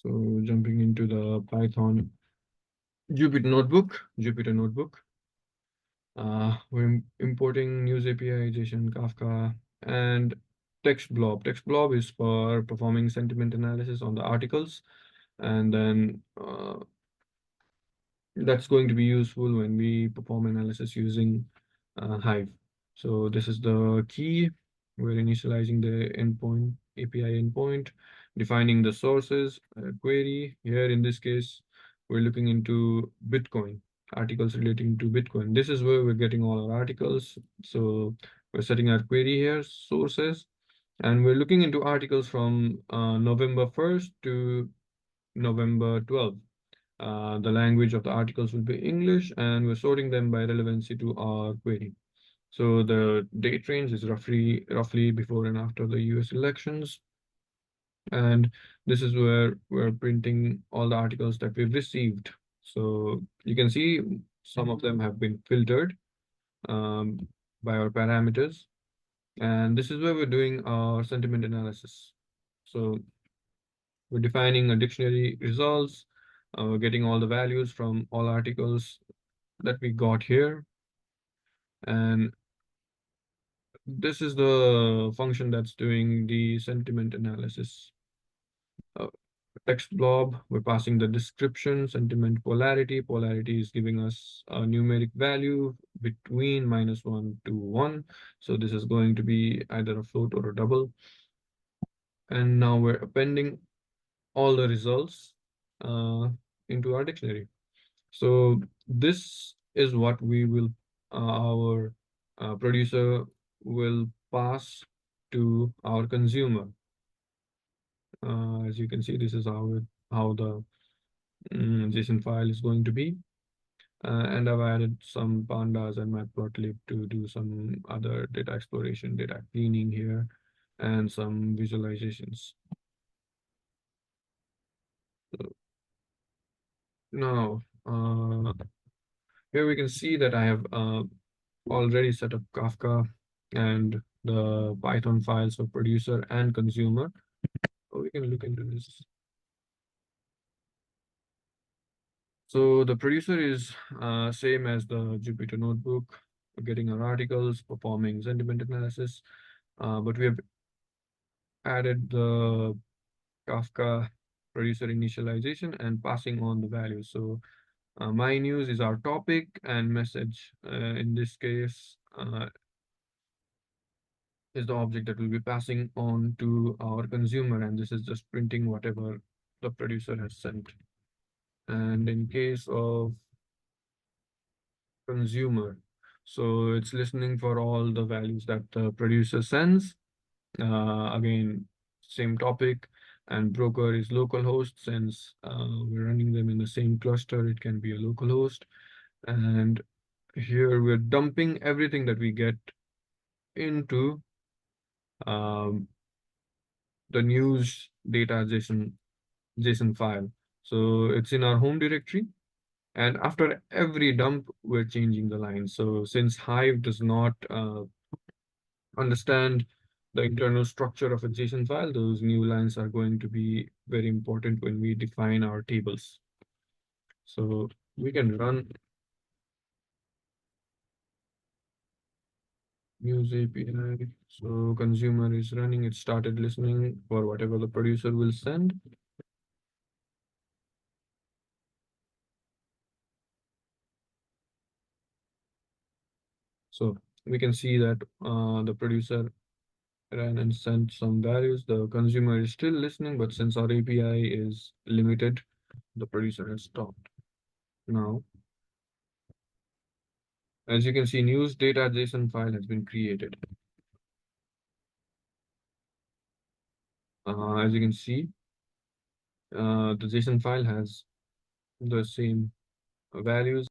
So jumping into the Python Jupyter Notebook. We're importing NewsAPI, JSON, Kafka, and TextBlob. TextBlob is for performing sentiment analysis on the articles, and then that's going to be useful when we perform analysis using Hive. So this is the key. We're initializing the endpoint, API endpoint, defining the sources, query. Here in this case, we're looking into Bitcoin, articles relating to Bitcoin. This is where we're getting all our articles. So we're setting our query here, sources, and we're looking into articles from November 1st to November 12th. The language of the articles will be English, and we're sorting them by relevancy to our query. So the date range is roughly before and after the US elections. And this is where we're printing all the articles that we've received. So you can see some of them have been filtered by our parameters. And this is where we're doing our sentiment analysis. So we're defining a dictionary results, we're getting all the values from all articles that we got here. And this is the function that's doing the sentiment analysis. Uh, Text blob, we're passing the description, sentiment polarity. Polarity is giving us a numeric value between -1 to 1. So this is going to be either a float or a double. And now we're appending all the results into our dictionary. So this is what we will, our producer will pass to our consumer. As you can see, this is how the JSON file is going to be. And I've added some pandas and matplotlib to do some other data exploration, data cleaning here, and some visualizations. So now, here we can see that I have already set up Kafka and the Python files for producer and consumer. So we can look into this. So the producer is same as the Jupyter Notebook, getting our articles, performing sentiment analysis, but we have added the Kafka producer initialization and passing on the values. So my news is our topic, and message in this case is the object that will be passing on to our consumer, and this is just printing whatever the producer has sent. And in case of consumer, so it's listening for all the values that the producer sends. Again, same topic, and broker is localhost. Since we're running them in the same cluster, it can be a localhost. And here we're dumping everything that we get into the news data JSON file. So it's in our home directory. And after every dump, we're changing the line. So since Hive does not understand the internal structure of a JSON file, those new lines are going to be very important when we define our tables. So we can run NewsAPI. So consumer is running, it started listening for whatever the producer will send. So we can see that the producer ran and sent some values. The consumer is still listening, but since our API is limited, the producer has stopped. Now, as you can see, news data JSON file has been created. As you can see, the JSON file has the same values.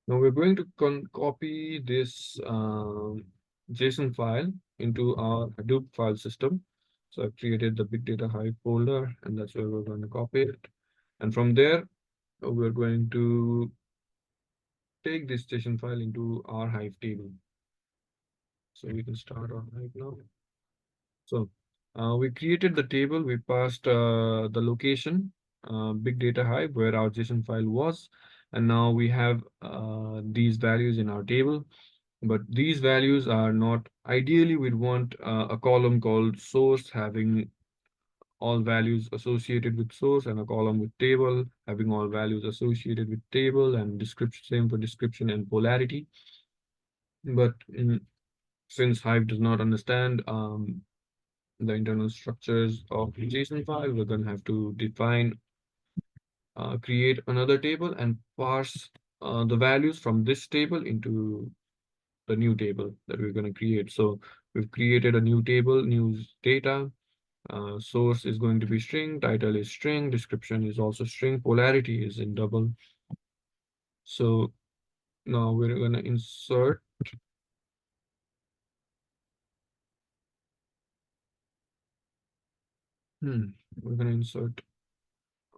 Now we're going to copy this JSON file into our Hadoop file system. So I've created the Big Data Hive folder, and that's where we're going to copy it. And from there, we're going to take this JSON file into our Hive table. So we can start our Hive now. So We created the table, we passed the location, big data hive where our JSON file was, and now we have these values in our table. But these values are not, ideally we'd want a column called source having all values associated with source, and a column with table having all values associated with table, and description, same for description and polarity. But since Hive does not understand the internal structures of the JSON file, we're going to have to define, create another table and parse the values from this table into the new table that we're going to create. So we've created a new table, news data. Source is going to be string, title is string, description is also string, polarity is in double. So now we're going to insert we're going to insert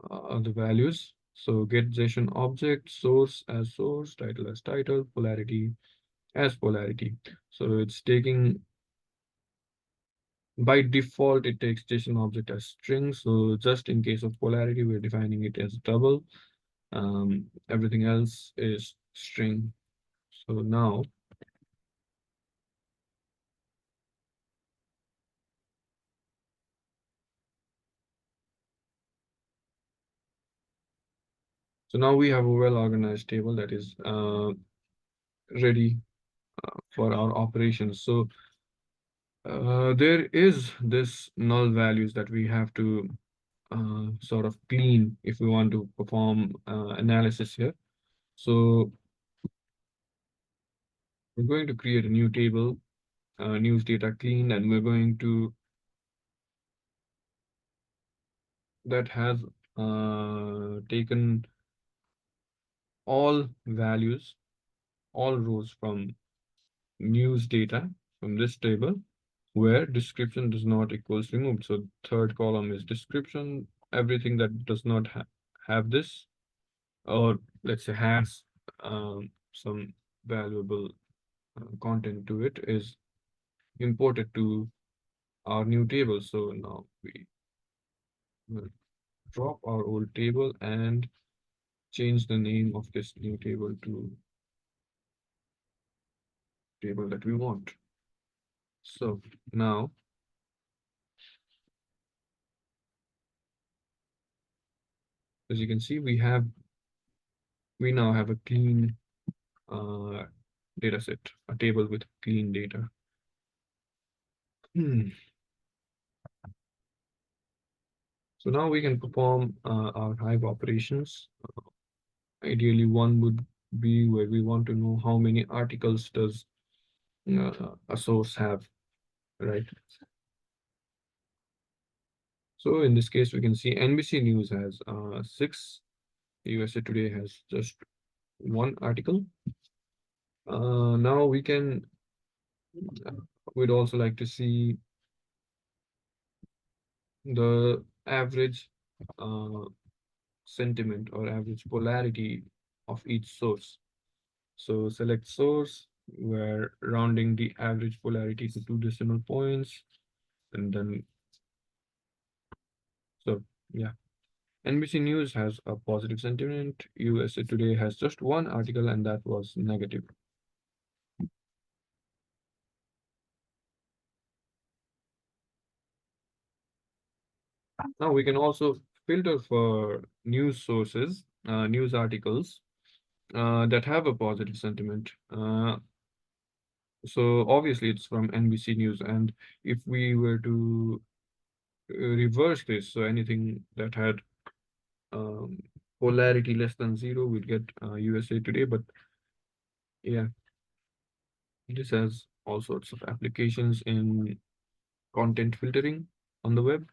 the values. So get JSON object, source as source, title as title, polarity as polarity. So it's taking, by default, it takes JSON object as string. So just in case of polarity, we're defining it as double. Everything else is string. So now, we have a well-organized table that is ready for our operations. So there is this null values that we have to sort of clean if we want to perform analysis here. So we're going to create a new table, news data clean, and we're going to, that has taken all values, all rows from news data from this table where description does not equals removed. So third column is description. Everything that does not have this, or let's say has some valuable content to it, is imported to our new table. So now we will drop our old table and change the name of this new table to table that we want. So now, as you can see, we now have a clean uh, data set, a table with clean data. So now we can perform our Hive operations. Ideally, one would be where we want to know how many articles does a source have, right? So in this case, we can see NBC News has 6, USA Today has just 1 article. Now we can, we'd also like to see the average uh, sentiment or average polarity of each source. So select source, we're rounding the average polarity to 2 decimal points. And then, so yeah, NBC News has a positive sentiment. USA Today has just 1 article and that was negative. Now we can also filter for news sources, news articles that have a positive sentiment. So obviously it's from NBC News. And if we were to reverse this, so anything that had um, polarity less than 0, we'd get USA Today. But yeah, this has all sorts of applications in content filtering on the web.